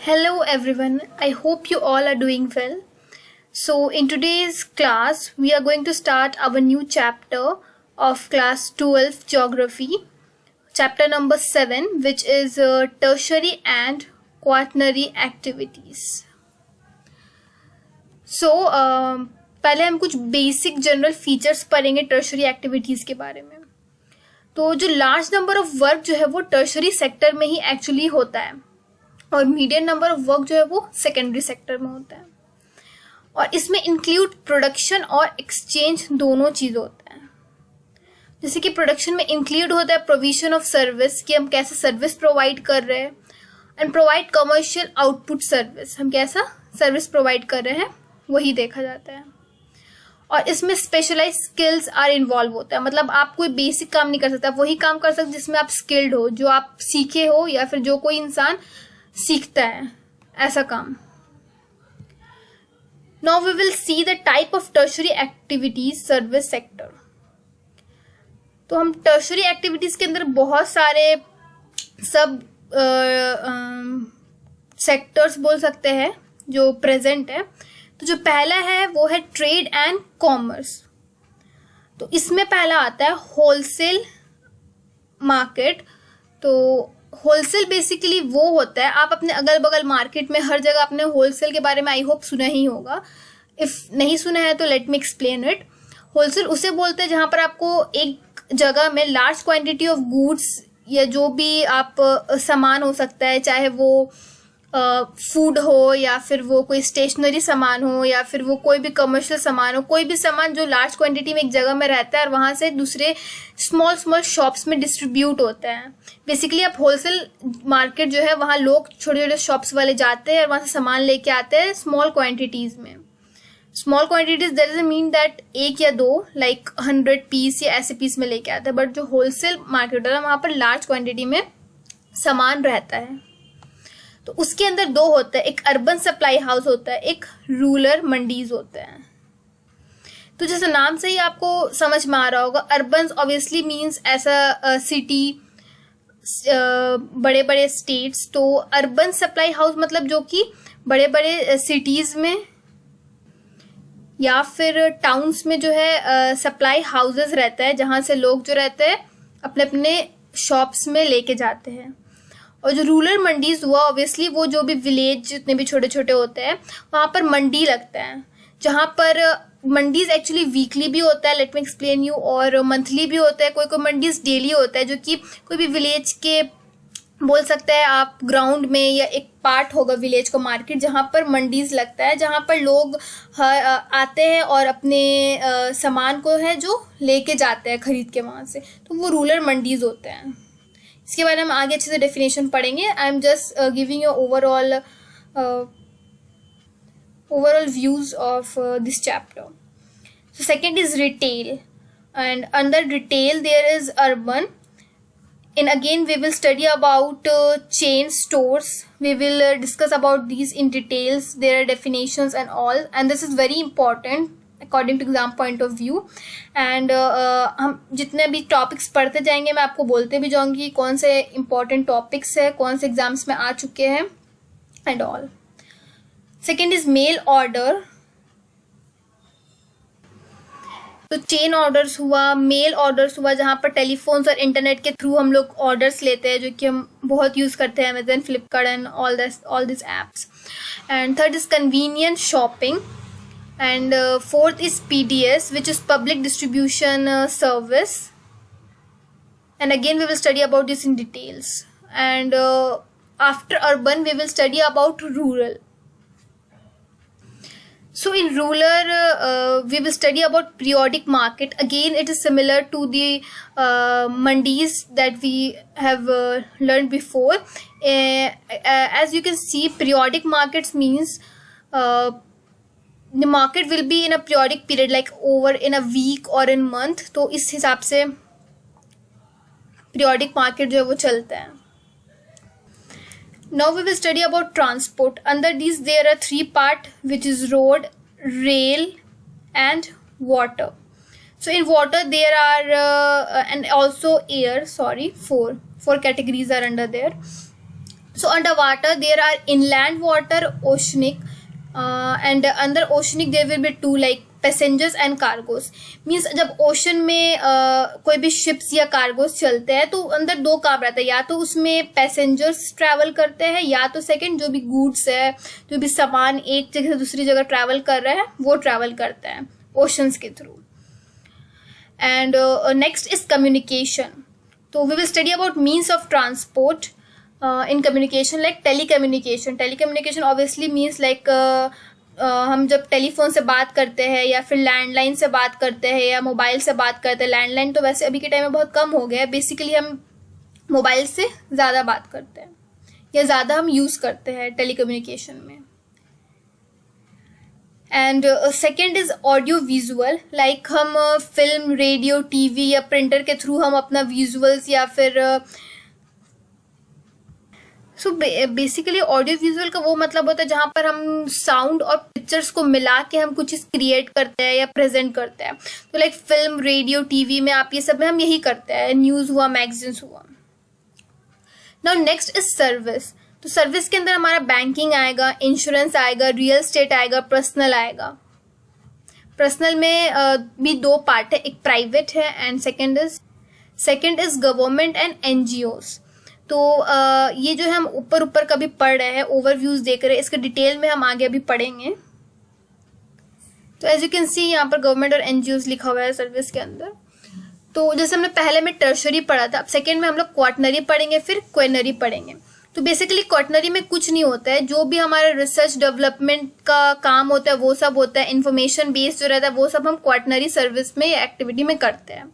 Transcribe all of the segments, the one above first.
Hello everyone, I hope you all are doing well. So, in today's class, we are going to start our new chapter of class 12 Geography, chapter number 7, which is tertiary and quaternary activities. So, पहले हम कुछ basic general features पढ़ेंगे tertiary activities के बारे में. तो जो large number of work जो है वो टर्शरी सेक्टर में ही एक्चुअली होता है और मीडियम नंबर ऑफ वर्क जो है वो सेकेंडरी सेक्टर में होता है. और इसमें इंक्लूड प्रोडक्शन और एक्सचेंज दोनों चीज़ होता है. जैसे कि प्रोडक्शन में इंक्लूड होता है प्रोविजन ऑफ सर्विस, कि हम कैसे सर्विस प्रोवाइड कर रहे हैं, and provide commercial output service, हम कैसा सर्विस प्रोवाइड कर रहे हैं वही देखा जाता है. और इसमें स्पेशलाइज स्किल्स आर इन्वॉल्व होता है. मतलब आप कोई बेसिक काम नहीं कर सकता, वही काम कर सकते जिसमें आप स्किल्ड हो, जो आप सीखे हो या फिर जो कोई इंसान सीखता है ऐसा काम. Now we will see the type of tertiary activities service sector. तो हम tertiary activities के अंदर बहुत सारे सब सेक्टर्स बोल सकते हैं जो प्रेजेंट है. तो जो पहला है वो है ट्रेड एंड कॉमर्स. तो इसमें पहला आता है होलसेल मार्केट. तो होलसेल बेसिकली वो होता है, आप अपने अगल बगल मार्केट में हर जगह अपने होलसेल के बारे में आई होप सुना ही होगा. इफ नहीं सुना है तो let me explain it. Wholesale उसे बोलते हैं जहाँ पर आपको एक जगह में लार्ज क्वांटिटी ऑफ गुड्स या जो भी आप सामान हो सकता है, चाहे वो फूड हो या फिर वो कोई स्टेशनरी सामान हो या फिर वो कोई भी कमर्शियल सामान हो, कोई भी सामान जो लार्ज क्वांटिटी में एक जगह में रहता है और वहाँ से दूसरे स्मॉल शॉप्स में डिस्ट्रीब्यूट होता है. बेसिकली आप होलसेल मार्केट जो है वहाँ लोग छोटे छोटे शॉप्स वाले जाते हैं और वहाँ से सामान लेके आते हैं स्मॉल क्वांटिटीज़ में. Small quantities that doesn't mean that एक या दो, लाइक 100 पीस या ऐसे पीस में लेके आते हैं. बट जो होलसेल मार्केट है वहाँ पर लार्ज क्वांटिटी में सामान रहता है. तो उसके अंदर दो होता है, एक अर्बन सप्लाई हाउस होता है, एक रूरल मंडीज होता है. तो जैसे नाम से ही आपको समझ में आ रहा होगा, अर्बन ऑब्वियसली मीन्स ऐसा सिटी, बड़े बड़े स्टेट्स. तो अर्बन सप्लाई हाउस मतलब जो कि बड़े बड़े सिटीज़ में या फिर टाउन्स में जो है सप्लाई हाउसेस रहता है, जहाँ से लोग जो रहते हैं अपने अपने शॉप्स में लेके जाते हैं. और जो रूरल मंडीज हुआ ऑब्वियसली वो जो भी विलेज जितने भी छोटे छोटे होते हैं वहाँ पर मंडी लगता है, जहाँ पर मंडीज एक्चुअली वीकली भी होता है, लेट मी एक्सप्लेन यू, और मंथली भी होता है. कोई कोई मंडीज डेली होता है, जो कि कोई भी विलेज के बोल सकते हैं आप ग्राउंड में या एक पार्ट होगा विलेज को मार्केट, जहाँ पर मंडीज लगता है, जहाँ पर लोग आते हैं और अपने सामान को है जो लेके जाते हैं खरीद के वहाँ से. तो वो रूरल मंडीज होते हैं. इसके बारे में हम आगे अच्छे से डेफिनेशन पढ़ेंगे. I am just giving you overall views of this chapter. So second is retail, and under retail there is urban, and again we will study about chain stores. We will discuss about these in details, their definitions and all, and this is very important according to exam point of view. And हम जितने भी topics पढ़ते जाएंगे मैं आपको बोलते भी जाऊंगी कौन से important टॉपिक्स है, कौन से एग्जाम्स में आ चुके हैं and all. Second is mail order. तो चेन ऑर्डर्स हुआ, मेल ऑर्डर्स हुआ, जहाँ पर टेलीफोन्स और इंटरनेट के थ्रू हम लोग ऑर्डर्स लेते हैं, जो कि हम बहुत यूज़ करते हैं, Amazon, Flipkart and all this apps. And third is convenient shopping. And fourth is PDS, which is public distribution service. And again we will study about this in details. And after urban we will study about rural. So in rural, we will study about periodic market. Again, it is similar to the mandis that we have learned before. As you can see, periodic markets means the market will be in a periodic period, like over in a week or in month. तो इस हिसाब से periodic market जो है वो चलता है. Now we will study about transport. Under these there are three parts, which is road, rail and water. So in water there are and also air, sorry, four categories are under there. So underwater there are inland water, oceanic, and under oceanic there will be two like passengers and cargos. Means जब ocean में कोई भी ships या cargos चलते हैं तो अंदर दो काम रहता है, या तो उसमें पैसेंजर्स ट्रैवल करते हैं या तो सेकंड जो भी गुड्स है, जो भी सामान एक जगह से दूसरी जगह ट्रैवल कर रहे हैं वो ट्रैवल करते हैं ओशंस के through. And next is communication. तो we will study about means of transport in communication like telecommunication. Telecommunication obviously means like हम जब टेलीफोन से बात करते हैं या फिर लैंडलाइन से बात करते हैं या मोबाइल से बात करते हैं. लैंडलाइन तो वैसे अभी के टाइम में बहुत कम हो गया है. बेसिकली हम मोबाइल से ज़्यादा बात करते हैं या ज़्यादा हम यूज़ करते हैं टेलीकम्युनिकेशन में. And second is audio visual. Like हम फिल्म, रेडियो, टीवी या प्रिंटर के थ्रू हम अपना विजुअल्स या फिर सो बेसिकली ऑडियो विजुअल का वो मतलब होता है जहाँ पर हम साउंड और पिक्चर्स को मिला के हम कुछ चीज़ क्रिएट करते हैं या प्रेजेंट करते हैं. तो लाइक फिल्म, रेडियो, टीवी में आप ये सब में हम यही करते हैं. न्यूज़ हुआ, मैगजीन्स हुआ. Now next is service. तो सर्विस के अंदर हमारा बैंकिंग आएगा, इंश्योरेंस आएगा, रियल स्टेट आएगा, पर्सनल आएगा. पर्सनल में भी दो पार्ट है, एक प्राइवेट है and second is government and NGOs. तो ये जो है हम ऊपर ऊपर का भी पढ़ रहे हैं, ओवरव्यूज देख रहे हैं, इसके डिटेल में हम आगे अभी पढ़ेंगे. तो एज यू कैन सी यहाँ पर गवर्नमेंट और एनजीओज लिखा हुआ है सर्विस के अंदर. तो जैसे हमने पहले में टर्शरी पढ़ा था, अब सेकेंड में हम लोग क्वाटनरी पढ़ेंगे, फिर क्वेनरी पढ़ेंगे. तो बेसिकली क्वाटनरी में कुछ नहीं होता है, जो भी हमारा रिसर्च डेवलपमेंट का काम होता है वो सब होता है. इन्फॉर्मेशन बेस्ड जो रहता है वो सब हम क्वाटनरी सर्विस में या एक्टिविटी में करते हैं.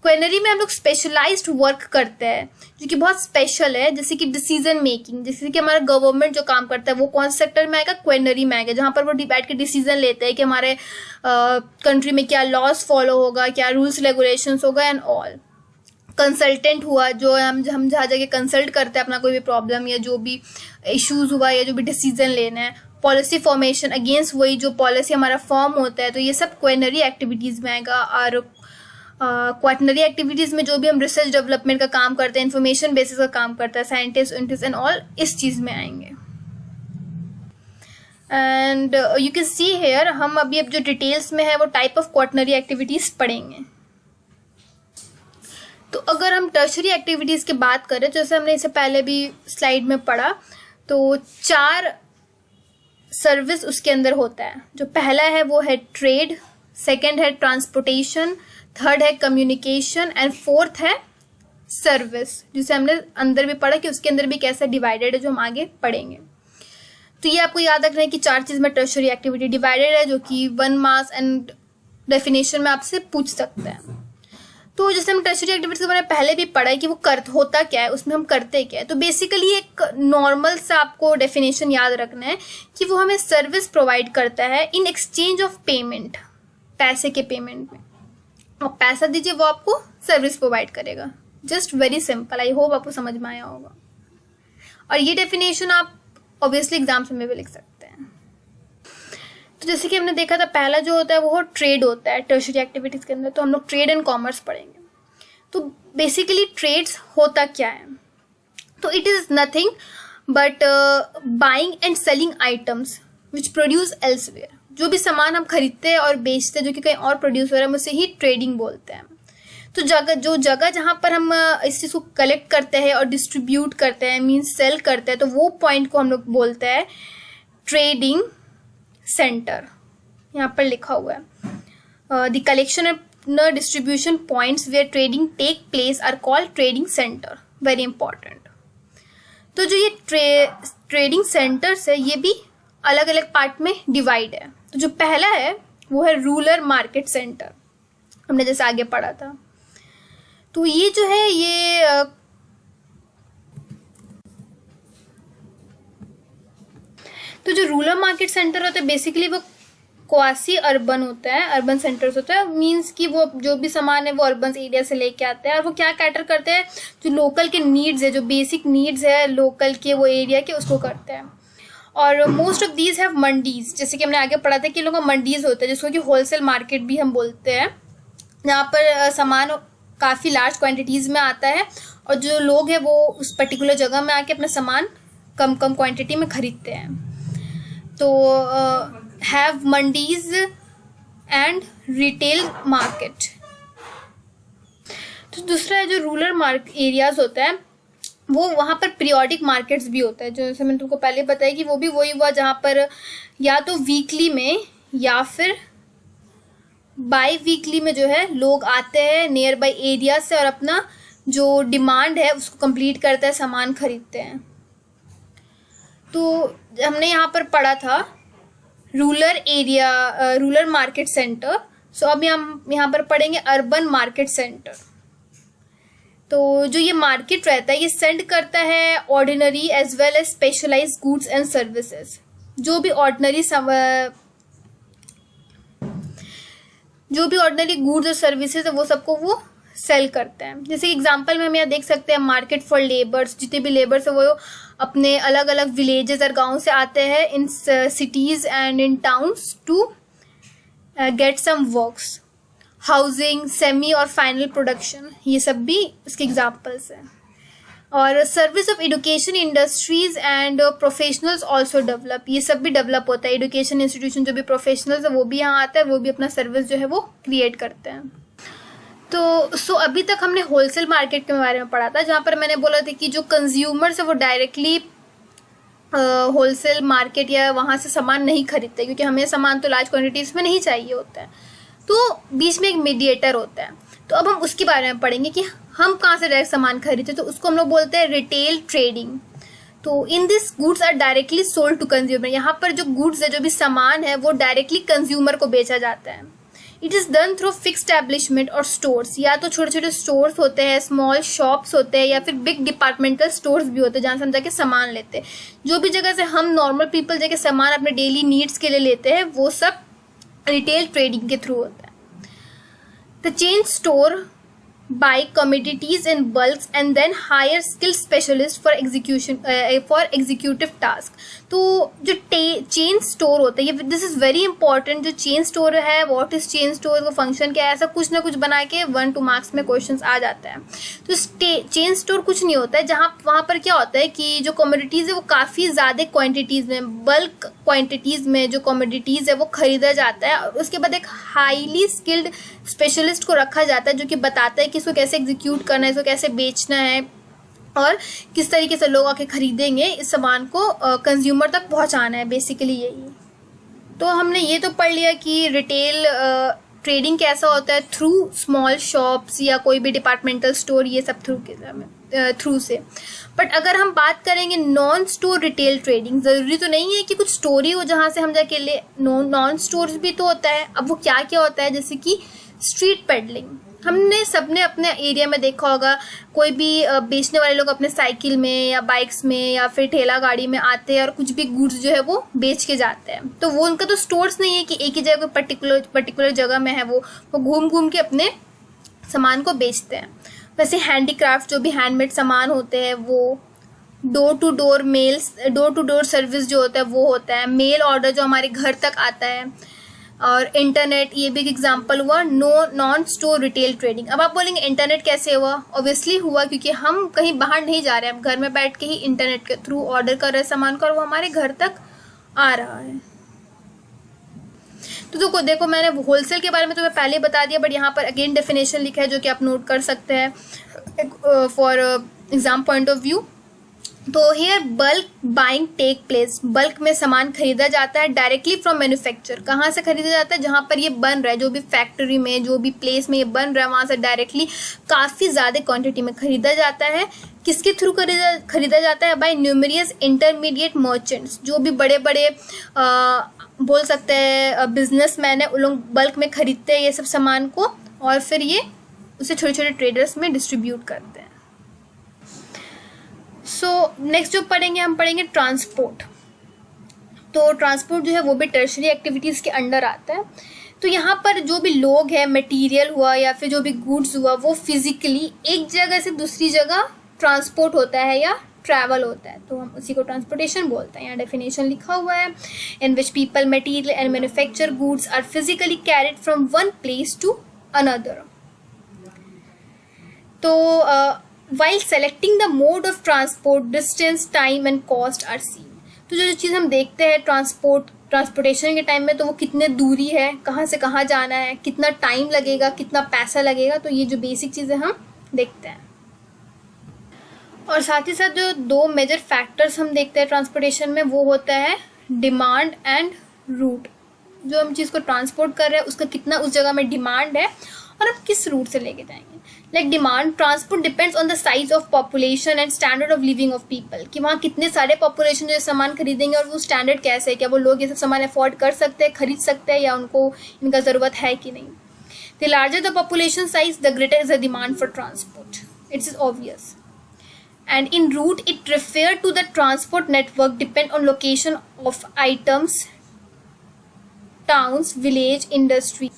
क्वेनरी में हम लोग स्पेशलाइज्ड वर्क करते हैं जो कि बहुत स्पेशल है, जैसे कि डिसीजन मेकिंग. जैसे कि हमारा गवर्नमेंट जो काम करता है वो कौन से सेक्टर में आएगा, क्वेनरी में आएगा, जहाँ पर वो बैठ के डिसीजन लेते हैं कि हमारे कंट्री में क्या लॉज फॉलो होगा, क्या रूल्स रेगुलेशंस होगा एंड ऑल. कंसल्टेंट हुआ, जो हम जहाँ जगह कंसल्ट करते हैं अपना कोई भी प्रॉब्लम या जो भी इश्यूज हुआ या जो भी डिसीजन लेना है. पॉलिसी फॉर्मेशन, अगेंस्ट वही जो पॉलिसी हमारा फॉर्म होता है, तो ये सब क्वेनरी एक्टिविटीज़ में आएगा. और क्वाटनरी एक्टिविटीज़ में जो भी हम रिसर्च डेवलपमेंट का काम करते हैं, इंफॉर्मेशन बेसिस का काम करता है, साइंटिस्ट एंड ऑल इस चीज़ में आएंगे. And you can see here हम अभी अब जो डिटेल्स में है वो टाइप ऑफ क्वाटनरी एक्टिविटीज़ पढ़ेंगे. तो अगर हम टर्शरी एक्टिविटीज़ की बात करें, जैसे हमने इसे पहले भी स्लाइड में पढ़ा, तो 4 सर्विस उसके अंदर होता है. जो पहला है वो है ट्रेड, सेकंड है ट्रांसपोर्टेशन, थर्ड है कम्युनिकेशन एंड फोर्थ है सर्विस, जिसे हमने अंदर भी पढ़ा कि उसके अंदर भी कैसे डिवाइडेड है, जो हम आगे पढ़ेंगे. तो ये आपको याद रखना है कि 4 चीज़ में टर्शरी एक्टिविटी डिवाइडेड है, जो कि 1 मार्क्स एंड डेफिनेशन में आपसे पूछ सकते हैं. तो जैसे हम टर्शरी एक्टिविटीज के बारे में पहले भी पढ़ा है कि वो होता क्या है, उसमें हम करते क्या है. तो बेसिकली एक नॉर्मल सा आपको डेफिनेशन याद रखना है कि वो हमें सर्विस प्रोवाइड करता है इन एक्सचेंज ऑफ पेमेंट, पैसे के पेमेंट में. आप पैसा दीजिए, वो आपको सर्विस प्रोवाइड करेगा. Just very simple. I hope आपको समझ में आया होगा. और ये डेफिनेशन आप ऑब्वियसली एग्जाम्स में भी लिख सकते हैं. तो जैसे कि हमने देखा था, पहला जो होता है वो ट्रेड होता है टर्शरी एक्टिविटीज़ के अंदर. तो हम लोग ट्रेड एंड कॉमर्स पढ़ेंगे. तो बेसिकली ट्रेड्स होता क्या है, तो it is nothing but buying and selling items which produce elsewhere. जो भी सामान हम खरीदते हैं और बेचते हैं जो कि कहीं और प्रोड्यूस हो रहा है, उसे ही ट्रेडिंग बोलते हैं. तो जगह जहाँ पर हम इस चीज़ को कलेक्ट करते हैं और डिस्ट्रीब्यूट करते हैं, मीन्स सेल करते हैं, तो वो पॉइंट को हम लोग बोलते हैं ट्रेडिंग सेंटर. यहाँ पर लिखा हुआ है the collection and distribution points where trading take place are called trading centre. Very important. तो जो ये ट्रेडिंग सेंटर्स है ये भी अलग अलग पार्ट में डिवाइड है. तो जो पहला है वो है रूरल मार्केट सेंटर, हमने जैसे आगे पढ़ा था. तो ये जो है ये तो जो रूरल मार्केट सेंटर होता है बेसिकली वो क्वासी अर्बन होता है, अर्बन सेंटर्स होता है. मीन्स कि वो जो भी सामान है वो अर्बन एरिया से लेके आते हैं और वो क्या कैटर करते हैं, जो लोकल के नीड्स है, जो बेसिक नीड्स है लोकल के वो एरिया के, उसको करते हैं. और most of these have mandis. जैसे कि हमने आगे पढ़ा था कि लोगों का मंडीज होता है, जिसको कि होलसेल मार्केट भी हम बोलते हैं, जहाँ पर सामान काफ़ी लार्ज क्वांटिटीज़ में आता है और जो लोग हैं वो उस पर्टिकुलर जगह में आके अपना सामान कम कम क्वांटिटी में खरीदते हैं। तो have mandis and retail market. तो दूसरा है जो रूरल एरियाज होता है वो वहाँ पर पीरियोडिक मार्केट्स भी होता है, जो जैसे मैंने तुमको पहले बताया कि वो भी वही हुआ जहाँ पर या तो वीकली में या फिर बाई वीकली में जो है लोग आते हैं नियर बाई एरिया से और अपना जो डिमांड है उसको कंप्लीट करते हैं, सामान खरीदते हैं। तो हमने यहाँ पर पढ़ा था रूरल मार्केट सेंटर। सो अब हम यहाँ पर पढ़ेंगे अर्बन मार्केट सेंटर। तो जो ये मार्केट रहता है ये सेंड करता है ordinary as well as specialized goods and services. जो भी ऑर्डिनरी गुड्स और सर्विसेज है वो सबको वो सेल करते हैं। जैसे एग्जांपल में हम यहाँ देख सकते हैं मार्केट फॉर लेबर्स, जितने भी लेबर्स है वो अपने अलग अलग विलेजेस और गाँव से आते हैं in cities and in towns to get some works. Housing, semi और फाइनल प्रोडक्शन, ये सब भी इसके एग्जाम्पल्स हैं। और service of education industries and professionals also develop, ये सब भी डेवलप होता है। एजुकेशन इंस्टीट्यूशन जो भी प्रोफेशनल्स है वो भी यहाँ आते हैं, वो भी अपना सर्विस जो है वो क्रिएट करते हैं। तो अभी तक हमने होलसेल मार्केट के बारे में पढ़ा था, जहाँ पर मैंने बोला था कि जो कंज्यूमर्स है वो डायरेक्टली होलसेल मार्केट या वहाँ से सामान नहीं खरीदते, क्योंकि हमें सामान तो लार्ज क्वान्टिटीज़ में नहीं चाहिए होता है, तो बीच में एक मीडिएटर होता है। तो अब हम उसके बारे में पढ़ेंगे कि हम कहाँ से डायरेक्ट सामान खरीदते, तो उसको हम लोग बोलते हैं रिटेल ट्रेडिंग। तो in this goods are directly sold to consumer, यहाँ पर जो गुड्स है, जो भी सामान है वो डायरेक्टली कंज्यूमर को बेचा जाता है। It is done through fix establishment और स्टोर्स, या तो छोटे छोटे स्टोर्स होते हैं, स्मॉल शॉप्स होते हैं, या फिर बिग डिपार्टमेंटल स्टोर्स भी होते हैं जहाँ से हम जाके सामान लेते हैं। जो भी जगह से हम नॉर्मल पीपल जाके सामान अपने डेली नीड्स के लिए लेते हैं वो सब रिटेल ट्रेडिंग के थ्रू होता है। The chain store buy commodities in bulks and then hire skilled specialists for executive task। तो जो चेन स्टोर होता है, ये दिस इज वेरी इंपॉर्टेंट। जो चेन स्टोर है, व्हाट इज चेन स्टोर, वो फंक्शन क्या है, ऐसा कुछ ना कुछ बना के 1-2 मार्क्स में क्वेश्चंस आ जाता है। तो चेन स्टोर कुछ नहीं होता है, जहाँ वहाँ पर क्या होता है कि जो कमोडिटीज़ है वो काफ़ी ज़्यादा क्वान्टिटीज़ में, बल्क क्वान्टिटीज़ में जो कमोडिटीज़ है वो खरीदा जाता है, और उसके बाद एक हाईली स्किल्ड स्पेशलिस्ट को रखा जाता है जो कि बताता है कि इसको कैसे एग्जीक्यूट करना है, इसको कैसे बेचना है और किस तरीके से लोग आके खरीदेंगे, इस सामान को कंज्यूमर तक पहुंचाना है, बेसिकली यही। तो हमने ये तो पढ़ लिया कि रिटेल ट्रेडिंग कैसा होता है, थ्रू स्मॉल शॉप्स या कोई भी डिपार्टमेंटल स्टोर, ये सब थ्रू से। बट अगर हम बात करेंगे नॉन स्टोर रिटेल ट्रेडिंग, ज़रूरी तो नहीं है कि कुछ स्टोर ही हो जहाँ से हम जाके ले, नॉन स्टोर्स भी तो होता है। अब वो क्या क्या होता है, जैसे कि स्ट्रीट पेडलिंग, हमने सबने अपने एरिया में देखा होगा, कोई भी बेचने वाले लोग अपने साइकिल में या बाइक्स में या फिर ठेला गाड़ी में आते हैं और कुछ भी गुड्स जो है वो बेच के जाते हैं। तो वो उनका तो स्टोर्स नहीं है कि एक ही जगह पर्टिकुलर जगह में है, वो घूम घूम के अपने सामान को बेचते हैं। वैसे हैंडीक्राफ्ट, जो भी हैंडमेड सामान होते हैं, वो डोर टू डोर सर्विस जो होता है वो होता है। मेल ऑर्डर जो हमारे घर तक आता है, और इंटरनेट, ये भी एक एग्जांपल हुआ नॉन स्टोर रिटेल ट्रेडिंग। अब आप बोलेंगे इंटरनेट कैसे हुआ, ऑब्वियसली हुआ क्योंकि हम कहीं बाहर नहीं जा रहे हैं, हम घर में बैठ के ही इंटरनेट के थ्रू ऑर्डर कर रहे हैं सामान को और वो हमारे घर तक आ रहा है। तो देखो मैंने होलसेल के बारे में तुम्हें पहले बता दिया, बट यहाँ पर अगेन डेफिनेशन लिखा है जो कि आप नोट कर सकते हैं for exam point of view. तो here bulk buying take place, bulk में सामान खरीदा जाता है डायरेक्टली फ्रॉम मैन्युफैक्चर, कहाँ से खरीदा जाता है, जहाँ पर ये बन रहा है, जो भी फैक्ट्री में, जो भी प्लेस में ये बन रहा है वहाँ से डायरेक्टली काफ़ी ज़्यादा क्वांटिटी में खरीदा जाता है। किसके थ्रू खरीदा जाता है, बाय न्यूमरियस इंटरमीडिएट मर्चेंट्स, जो भी बड़े बड़े बोल सकते हैं बिजनेसमैन है, उन लोग बल्क में खरीदते हैं ये सब सामान को और फिर ये उसे छोटे छोटे ट्रेडर्स में डिस्ट्रीब्यूट करते हैं। सो नेक्स्ट जो पढ़ेंगे हम पढ़ेंगे ट्रांसपोर्ट। तो ट्रांसपोर्ट जो है वो भी टर्शरी एक्टिविटीज़ के अंडर आता है। तो यहाँ पर जो भी लोग हैं, मटेरियल हुआ या फिर जो भी गुड्स हुआ, वो फिजिकली एक जगह से दूसरी जगह ट्रांसपोर्ट होता है या ट्रैवल होता है, तो हम उसी को ट्रांसपोर्टेशन बोलते हैं। यहाँ डेफिनेशन लिखा हुआ है, in which people, material and manufacture goods are physically carried from one place to another. तो while selecting the mode of transport, distance, time and cost are seen. तो जो चीज़ हम देखते हैं ट्रांसपोर्टेशन के टाइम में, तो वो कितने दूरी है, कहाँ से कहाँ जाना है, कितना टाइम लगेगा, कितना पैसा लगेगा, तो ये जो बेसिक चीज़ें हम देखते हैं. और साथ ही साथ जो 2 मेजर फैक्टर्स हम देखते हैं ट्रांसपोर्टेशन में, वो होता है डिमांड एंड रूट. जो हम चीज़ को ट्रांसपोर्ट कर रहे हैं उसका कितना उस जगह में डिमांड है और आप किस रूट से लेके जाएंगे. Like demand, transport depends on the size of population and standard of living of people, कि वहाँ कितने सारे पॉपुलेशन जो सामान खरीदेंगे और वो स्टैंडर्ड कैसे है, क्या वो लोग ये सब सामान अफोर्ड कर सकते हैं, खरीद सकते हैं, या उनको इनका ज़रूरत है कि नहीं. The larger the population size, the greater is the demand for transport. It's is obvious. And in route, it refer to the transport network depend on location of items, towns, village, industry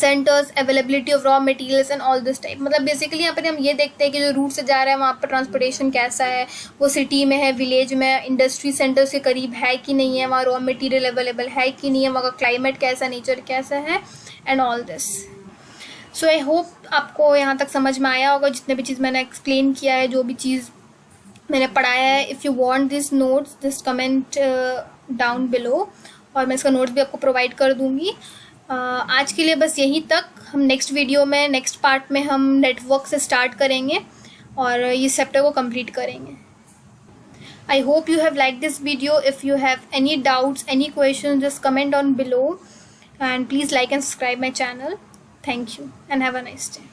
centers, availability of raw materials and all this type. मतलब basically यहाँ पर हम ये देखते हैं कि जो root से जा रहा है वहाँ पर ट्रांसपोर्टेशन कैसा है, वो सिटी में है, विलेज में है, इंडस्ट्री सेंटर्स के करीब है कि नहीं है, वहाँ रॉ मटेरियल अवेलेबल है कि नहीं है, वहाँ का क्लाइमेट कैसा, नेचर कैसा है, and all this. So I hope आपको यहाँ तक समझ में आया होगा जितने भी चीज़ मैंने एक्सप्लेन किया है, जो भी चीज़ मैंने पढ़ाया है. If you want this notes, just comment down below, और मैं इसका नोट्स भी आपको प्रोवाइड कर दूँगी. आज के लिए बस यहीं तक. हम नेक्स्ट वीडियो में, नेक्स्ट पार्ट में हम नेटवर्क से स्टार्ट करेंगे और इस चैप्टर को कंप्लीट करेंगे. I hope you have like this video. If you have any doubts, any question, just comment down below, and please like and subscribe my channel. Thank you and have a nice day.